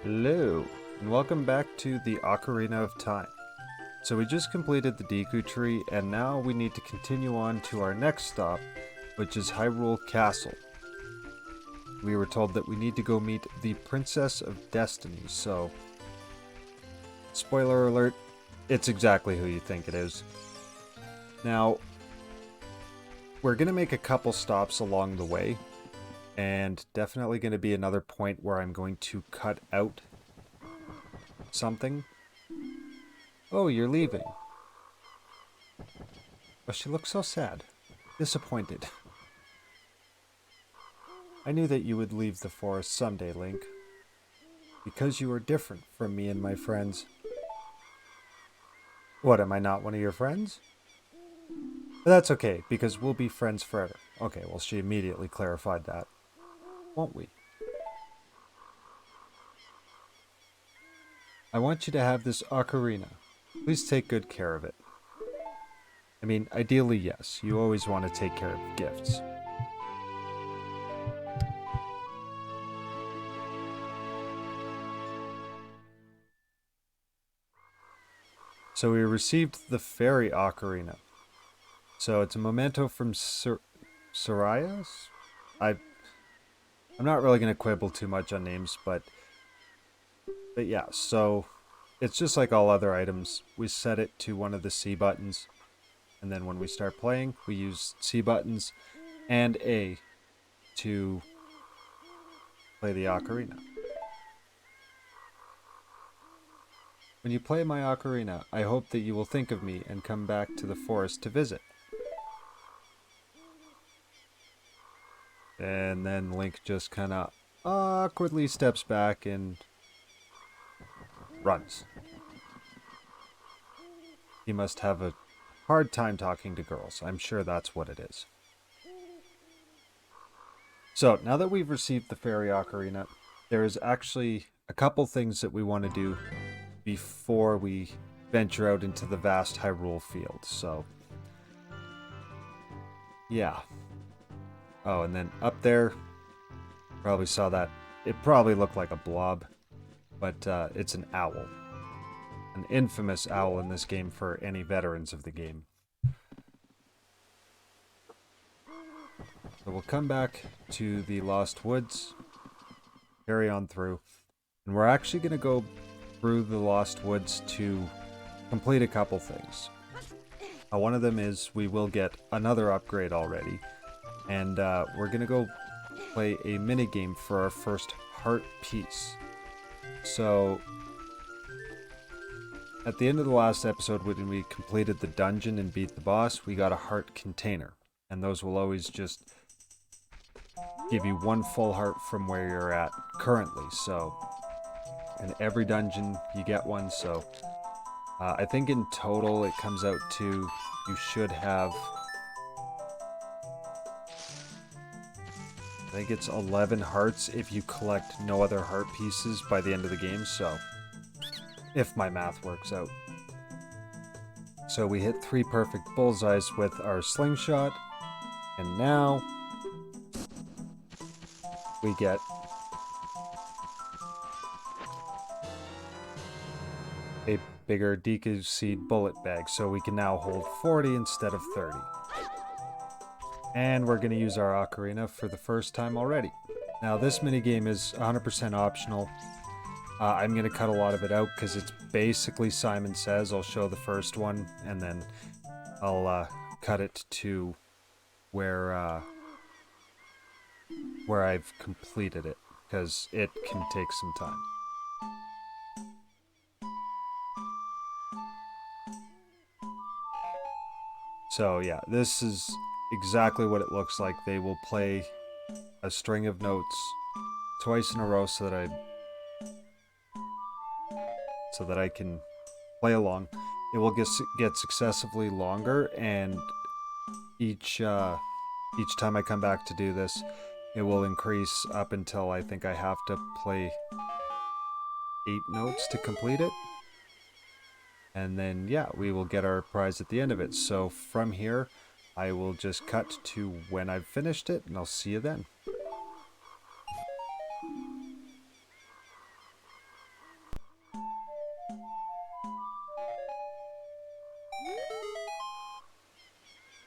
Hello, and welcome back to the Ocarina of Time. So we just completed the Deku Tree, and now we need to continue on to our next stop, which is Hyrule Castle. We were told that we need to go meet the Princess of Destiny, so... Spoiler alert, it's exactly who you think it is. Now, we're going to make a couple stops along the way, and definitely going to be another point where I'm going to cut out something. Oh, you're leaving. Oh, she looks so sad. Disappointed. I knew that you would leave the forest someday, Link. Because you are different from me and my friends. What, am I not one of your friends? But that's okay, because we'll be friends forever. Okay, well, she immediately clarified that. Won't we? I want you to have this ocarina. Please take good care of it. I mean, ideally, yes. You always want to take care of gifts. So we received the fairy ocarina. So it's a memento from Sorayas? I'm not really going to quibble too much on names, but yeah, so it's just like all other items. We set it to one of the C buttons, and then when we start playing, we use C buttons and A to play the ocarina. When you play my ocarina, I hope that you will think of me and come back to the forest to visit. And then Link just kind of awkwardly steps back and runs. He must have a hard time talking to girls. I'm sure that's what it is. So, now that we've received the fairy ocarina, there is actually a couple things that we want to do before we venture out into the vast Hyrule field. So, yeah. Oh, and then up there, probably saw that. It probably looked like a blob, but it's an owl. An infamous owl in this game for any veterans of the game. So we'll come back to the Lost Woods, carry on through, and we're actually going to go through the Lost Woods to complete a couple things. One of them is we will get another upgrade already, and we're going to go play a minigame for our first heart piece. So, at the end of the last episode, when we completed the dungeon and beat the boss, we got a heart container. And those will always just give you one full heart from where you're at currently. So, in every dungeon, you get one. So, I think in total, it comes out to you should have... I think it's 11 hearts if you collect no other heart pieces by the end of the game, so... if my math works out. So we hit 3 perfect bullseyes with our slingshot, and now... we get... a bigger Deku Seed bullet bag, so we can now hold 40 instead of 30. And we're going to use our ocarina for the first time already. Now this minigame is 100% optional. I'm going to cut a lot of it out because it's basically Simon Says. I'll show the first one and then I'll cut it to where I've completed it because it can take some time. So yeah, this is exactly what it looks like. They will play a string of notes twice in a row so that I can play along. It will get successively longer, and each time I come back to do this, it will increase up until I think I have to play 8 notes to complete it. And then, yeah, we will get our prize at the end of it. So from here, I will just cut to when I've finished it, and I'll see you then.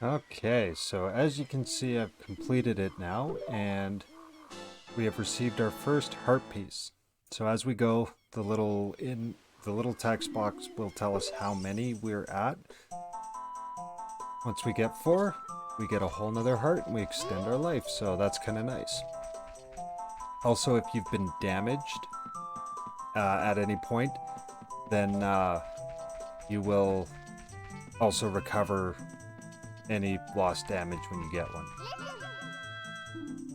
Okay, so as you can see, I've completed it now, and we have received our first heart piece. So as we go, the little text box will tell us how many we're at. Once we get 4, we get a whole nother heart and we extend our life, so that's kind of nice. Also, if you've been damaged at any point, then you will also recover any lost damage when you get one.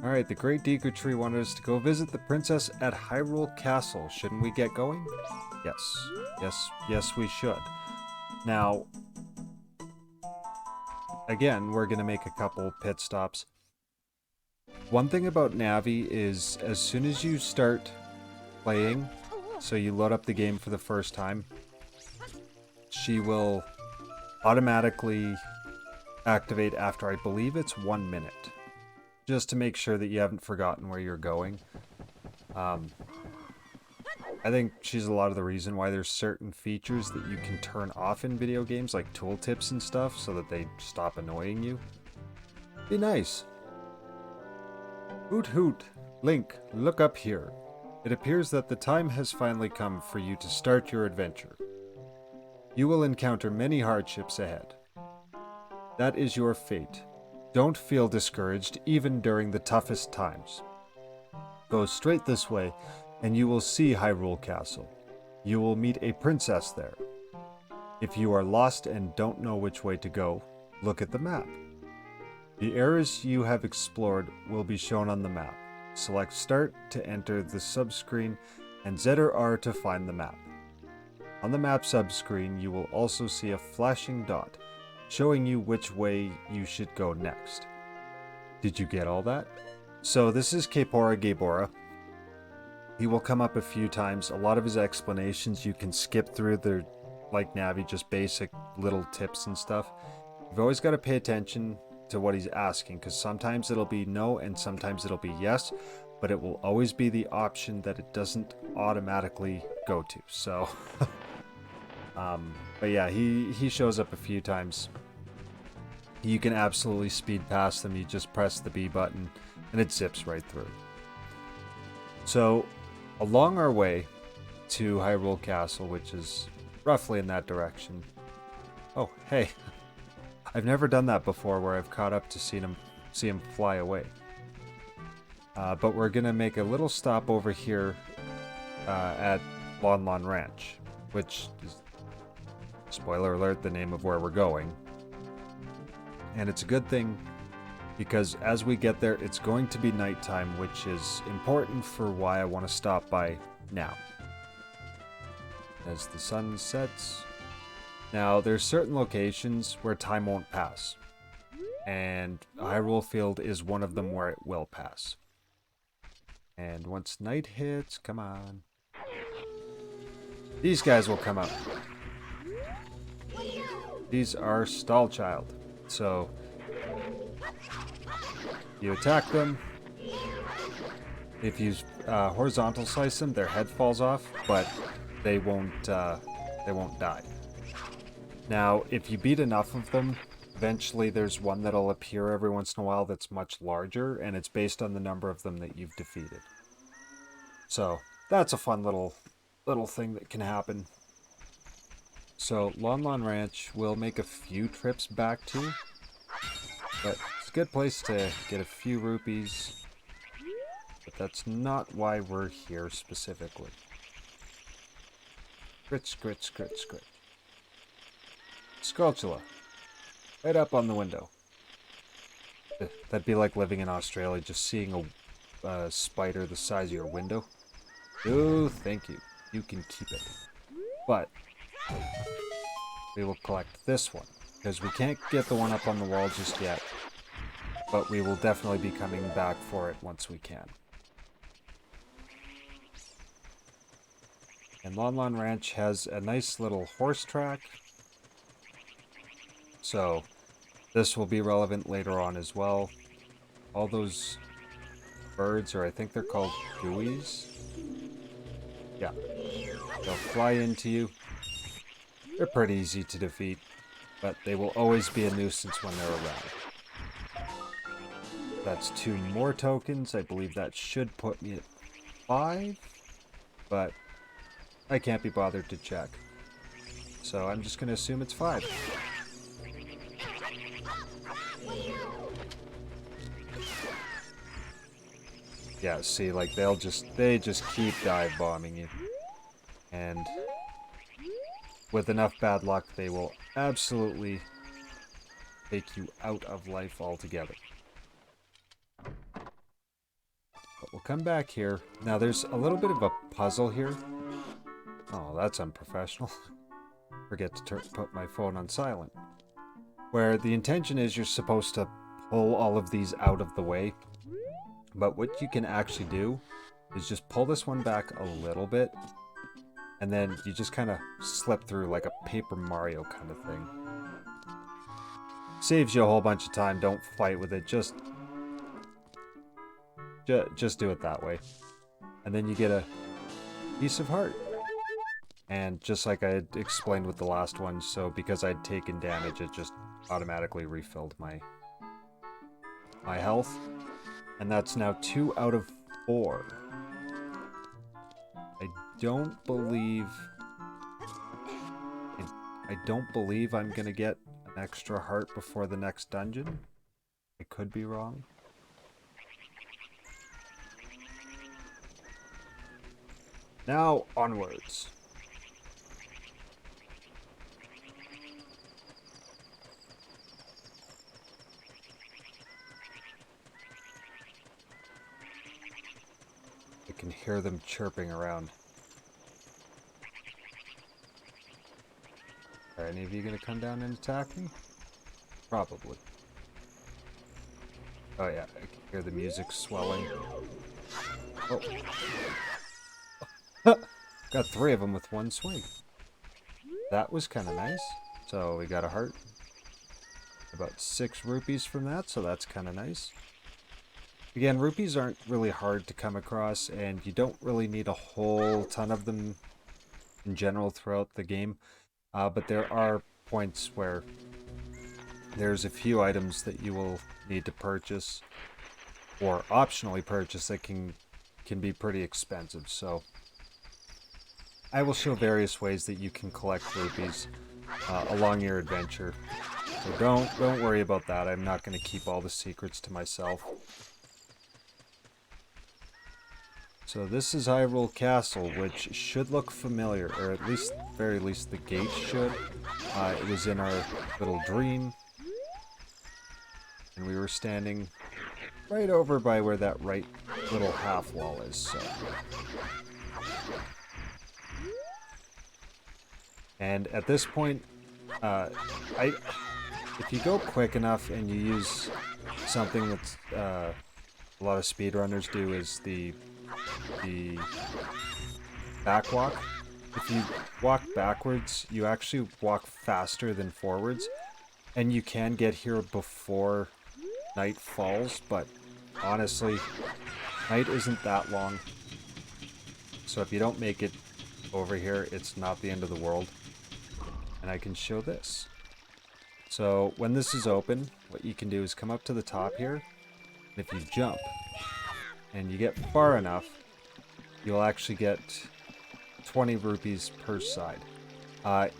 Alright, the Great Deku Tree wanted us to go visit the princess at Hyrule Castle. Shouldn't we get going? Yes. Yes, we should. Now, again, we're going to make a couple pit stops. One thing about Navi is as soon as you start playing, so you load up the game for the first time, she will automatically activate after, I believe it's 1 minute. Just to make sure that you haven't forgotten where you're going. I think she's a lot of the reason why there's certain features that you can turn off in video games, like tooltips and stuff, so that they stop annoying you. Be nice. Hoot hoot. Link, look up here. It appears that the time has finally come for you to start your adventure. You will encounter many hardships ahead. That is your fate. Don't feel discouraged even during the toughest times. Go straight this way and you will see Hyrule Castle. You will meet a princess there. If you are lost and don't know which way to go, look at the map. The areas you have explored will be shown on the map. Select Start to enter the subscreen and Z or R to find the map. On the map subscreen, you will also see a flashing dot showing you which way you should go next. Did you get all that? So this is Kaepora Gaebora. He will come up a few times. A lot of his explanations you can skip through. They're like Navi, just basic little tips and stuff. You've always got to pay attention to what he's asking, because sometimes it'll be no and sometimes it'll be yes, but it will always be the option that it doesn't automatically go to. So, but yeah, he shows up a few times. You can absolutely speed past them. You just press the B button and it zips right through. So, along our way to Hyrule Castle, which is roughly in that direction. Oh, hey. I've never done that before where I've caught up to see him fly away. But we're going to make a little stop over here at Lon Lon Ranch, which is, spoiler alert, the name of where we're going. And it's a good thing because as we get there, it's going to be nighttime, which is important for why I want to stop by now. As the sun sets. Now, there's certain locations where time won't pass. And Hyrule Field is one of them where it will pass. And once night hits, come on. These guys will come out. These are Stall Child. So, you attack them. If you horizontal slice them, their head falls off, but they won't die. Now, if you beat enough of them, eventually there's one that'll appear every once in a while that's much larger, and it's based on the number of them that you've defeated. So, that's a fun little thing that can happen. So, Lon Lon Ranch will make a few trips back to, but it's a good place to get a few rupees, but that's not why we're here specifically. Scritch, scritch, scritch, scritch. Skulltula. Right up on the window. That'd be like living in Australia, just seeing a spider the size of your window. Oh, thank you. You can keep it. But we will collect this one, because we can't get the one up on the wall just yet. But we will definitely be coming back for it once we can. And Lon Lon Ranch has a nice little horse track. So, this will be relevant later on as well. All those birds, or I think they're called gooeys. Yeah. They'll fly into you. They're pretty easy to defeat. but they will always be a nuisance when they're around. That's 2 more tokens. I believe that should put me at 5, but I can't be bothered to check. So I'm just going to assume it's 5. Yeah, see, like they just keep dive bombing you. And with enough bad luck, they will absolutely take you out of life altogether. But we'll come back here. Now there's a little bit of a puzzle here. Oh, that's unprofessional. Forget to put my phone on silent. Where the intention is you're supposed to pull all of these out of the way. But what you can actually do is just pull this one back a little bit, and then you just kind of slip through like a Paper Mario kind of thing. Saves you a whole bunch of time. Don't fight with it. Just do it that way. And then you get a piece of heart. And just like I had explained with the last one, so because I'd taken damage, it just automatically refilled my health. And that's now 2 out of 4. I don't believe I'm gonna get an extra heart before the next dungeon. I could be wrong. Now, onwards. I can hear them chirping around. Are any of you gonna come down and attack me? Probably. Oh yeah, I can hear the music swelling. Oh. Got 3 of them with 1 swing. That was kind of nice. So we got a heart. About 6 rupees from that, so that's kind of nice. Again, rupees aren't really hard to come across, and you don't really need a whole ton of them in general throughout the game. But there are points where there's a few items that you will need to purchase, or optionally purchase, that can be pretty expensive. So I will show various ways that you can collect rupees along your adventure. So don't worry about that. I'm not going to keep all the secrets to myself. So this is Hyrule Castle, which should look familiar, or at least, very least, the gate should. It was in our little dream, and we were standing right over by where that right little half wall is. So. And at this point, if you go quick enough and you use something that's a lot of speedrunners do, is the back walk. If you walk backwards, you actually walk faster than forwards, and you can get here before night falls, but honestly, night isn't that long. So if you don't make it over here, it's not the end of the world. And I can show this. So when this is open, what you can do is come up to the top here, and if you jump and you get far enough, you'll actually get 20 rupees per side.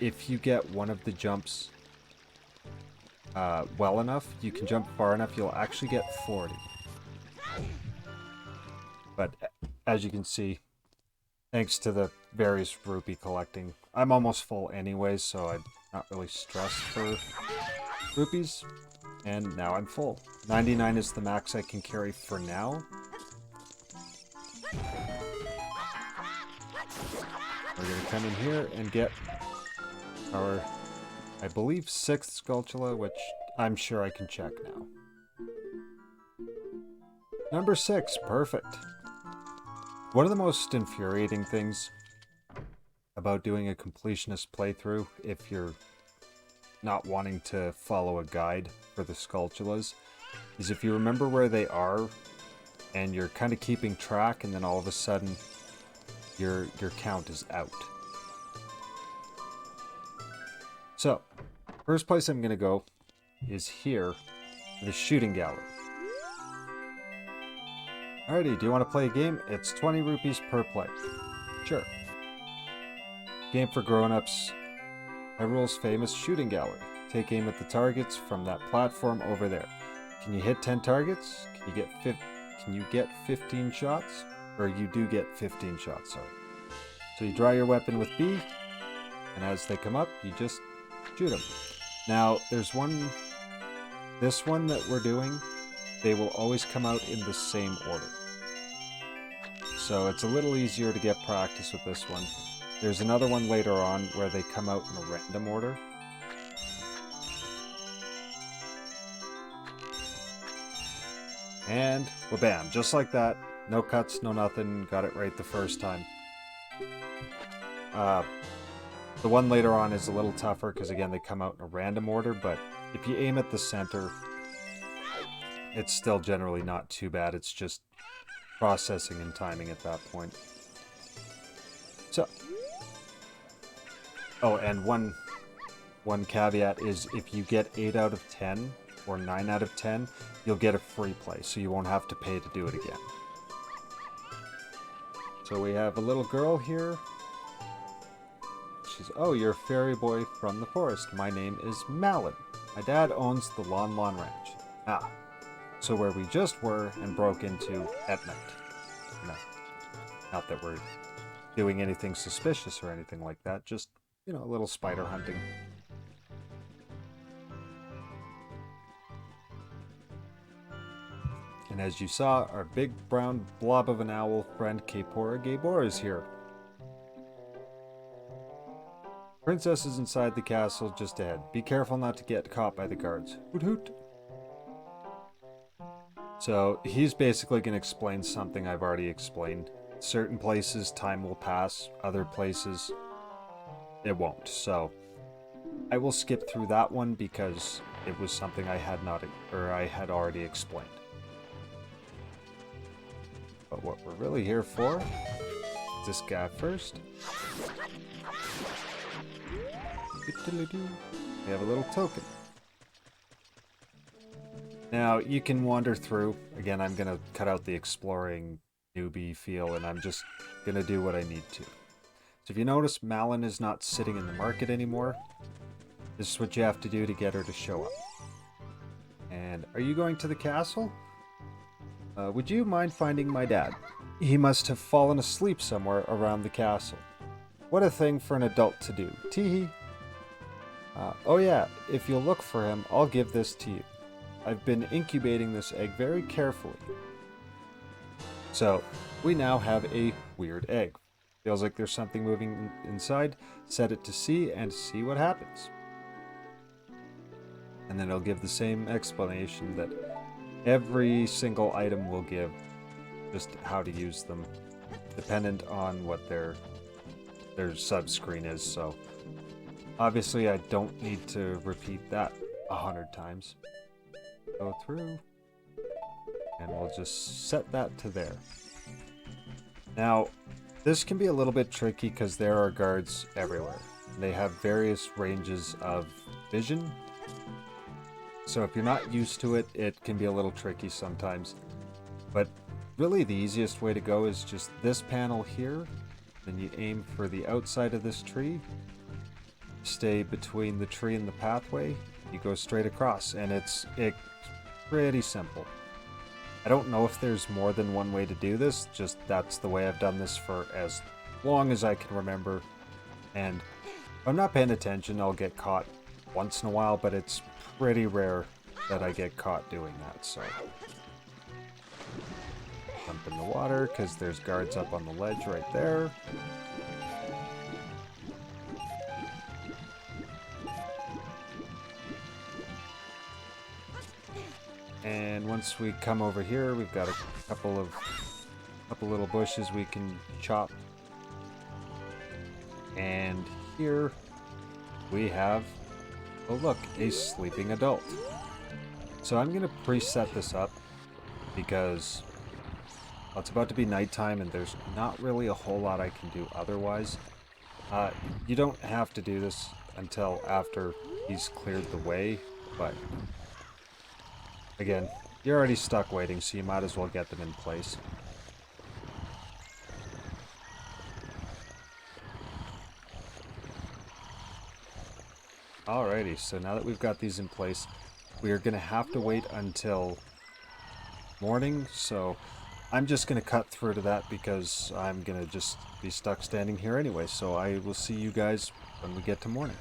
If you get one of the jumps well enough, you can jump far enough, you'll actually get 40. But as you can see, thanks to the various rupee collecting, I'm almost full anyways, so I'm not really stressed for rupees. And now I'm full. 99 is the max I can carry for now. We're going to come in here and get our, I believe, 6th Skulltula, which I'm sure I can check now. Number 6, perfect. One of the most infuriating things about doing a completionist playthrough, if you're not wanting to follow a guide for the Skulltulas, is if you remember where they are and you're kind of keeping track, and then all of a sudden your count is out. So First place I'm going to go is here, the shooting gallery. Alrighty, do you want to play a game? It's 20 rupees per play. Sure. Game for grown-ups. Hyrule's famous shooting gallery. Take aim at the targets from that platform over there. Can you hit 10 targets? Can you get 15 shots? Or you do get 15 shots, sorry. So you draw your weapon with B, and as they come up, you just shoot them. Now, there's this one that we're doing, they will always come out in the same order. So it's a little easier to get practice with this one. There's another one later on where they come out in a random order. And, well, bam, just like that. No cuts, no nothing, got it right the first time. The one later on is a little tougher because, again, they come out in a random order, but if you aim at the center, it's still generally not too bad. It's just processing and timing at that point. So, oh, and one caveat is if you get 8 out of 10 or 9 out of 10, you'll get a free play, so you won't have to pay to do it again. So we have a little girl here. She's, oh, you're a fairy boy from the forest. My name is Malin. My dad owns the Lon Lon Ranch. Ah, so where we just were and broke into at night. No, not that we're doing anything suspicious or anything like that. Just, you know, a little spider hunting. And as you saw, our big brown blob of an owl friend Kapora Gabor is here. Princess is inside the castle just ahead. Be careful not to get caught by the guards. Hoot hoot. So he's basically going to explain something I've already explained. Certain places time will pass, other places it won't. So I will skip through that one because it was something I had already explained. But what we're really here for is this guy first. We have a little token. Now, you can wander through. Again, I'm going to cut out the exploring newbie feel, and I'm just going to do what I need to. So if you notice, Malin is not sitting in the market anymore. This is what you have to do to get her to show up. And are you going to the castle? Would you mind finding my dad? He must have fallen asleep somewhere around the castle. What a thing for an adult to do. Teehee. Oh yeah, if you'll look for him, I'll give this to you. I've been incubating this egg very carefully. So, we now have a weird egg. Feels like there's something moving inside. Set it to C and see what happens. And then it'll give the same explanation that every single item will give, just how to use them, dependent on what their subscreen is. So obviously I don't need to repeat that 100 times. Go through, and we'll just set that to there. Now, this can be a little bit tricky because there are guards everywhere. They have various ranges of vision. So if you're not used to it, it can be a little tricky sometimes. But really the easiest way to go is just this panel here. Then you aim for the outside of this tree. Stay between the tree and the pathway. You go straight across, and it's pretty simple. I don't know if there's more than one way to do this, just that's the way I've done this for as long as I can remember. And if I'm not paying attention, I'll get caught once in a while, but it's pretty rare that I get caught doing that, so. Jump in the water, because there's guards up on the ledge right there. And once we come over here, we've got a couple little bushes we can chop. And here we have, oh look, a sleeping adult. So I'm going to preset this up because well, it's about to be nighttime and there's not really a whole lot I can do otherwise. You don't have to do this. until after he's cleared the way, but again, you're already stuck waiting, so you might as well get them in place. Alrighty, so now that we've got these in place, we are going to have to wait until morning, so I'm just going to cut through to that because I'm going to just be stuck standing here anyway, so I will see you guys when we get to morning.